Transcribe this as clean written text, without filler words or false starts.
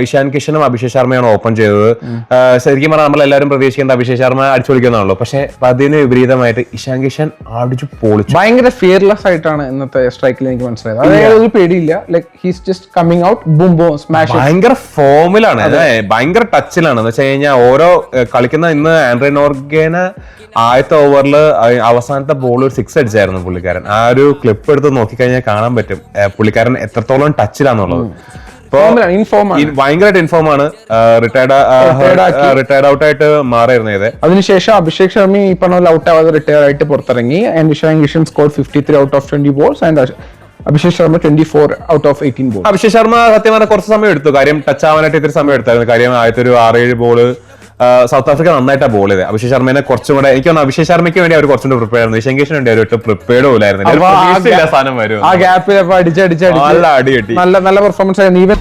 ഇഷാൻ കിഷനും അഭിഷേക് ശർമ്മയാണ് ഓപ്പൺ ചെയ്തത്. ശരിക്കും പറഞ്ഞാൽ നമ്മളെല്ലാവരും പ്രതീക്ഷിക്കേണ്ട അഭിഷേക് ശർമ്മ അടിച്ചു പൊളിക്കുന്നാണല്ലോ. പക്ഷെ അതിന് വിപരീതമായിട്ട് ഇഷാൻ കിഷൻ അടിച്ചു പൊളിച്ചു. ഭയങ്കര ഫിയർലെസ് ആയിട്ടാണ് ഇന്നത്തെ സ്ട്രൈക്കിൽ എനിക്ക് മനസ്സിലായത്. അതായത് ഒരു പേടിയില്ല. Like he's just coming out boom boom smash. ഭയങ്കര ഫോമിലാണ്, ഭയങ്കര ടച്ചിലാണ്. എന്ന് വെച്ച് കഴിഞ്ഞാൽ ഓരോ കളിക്കുന്ന ഇന്ന് ആൻഡ്രെ നോർഗേന് ആദ്യത്തെ ഓവറിൽ അവസാനത്തെ ബോൾ ഒരു 6 അടിച്ചായിരുന്നു പുള്ളിക്കാരൻ. ആ ഒരു ക്ലിപ്പ് എടുത്ത് നോക്കിക്കഴിഞ്ഞാൽ കാണാൻ പറ്റും പുള്ളിക്കാരൻ എത്രത്തോളം ടച്ചിലാന്നുള്ളത്. ഭയങ്കരമായിട്ട് ഇൻഫോം ആണ്. റിട്ടയർഡ് ഔട്ട് ആയിട്ട് മാറിയിരുന്നു ഇത്. അതിനുശേഷം അഭിഷേക് ശർമ്മ ഈ പറഞ്ഞ ഔട്ട് ആവാതെ റിട്ടയർ ആയിട്ട് പുറത്തിറങ്ങി. And Ishan Kishan score 53 out of 20 balls and Abhishek Sharma 24 out of 18 balls. Abhishek Sharma സത്യം പറഞ്ഞാൽ കുറച്ച് സമയം എടുത്തു. കാര്യം ടച്ച് ആവാനായിട്ട് ഇത്തിരി സമയം എടുത്തായിരുന്നു. കാര്യം ആദ്യത്തെ ഒരു 6-7 ബോള് സൗത്ത് ആഫ്രിക്ക നന്നായിട്ടാണ് ബോൾ ചെയ്തത്. അഭിഷേക് ശർമ്മനെ കുറച്ചും കൂടെ എനിക്ക് തോന്നുന്നു അഭിഷേക് ശർമ്മയ്ക്ക് വേണ്ടി അവർ കുറച്ചും കൂടെ പ്രിപ്പയർ ആയിരുന്നു. ഇഷാൻ കിഷന് വേണ്ടി അവർ പ്രിപ്പയർഡ് പോലായിരുന്നു. ആ ഗ്യാപ്പിൽ അടിച്ചടിച്ച് നല്ല പെർഫോമൻസ് ആയിരുന്നു. ഈവൻ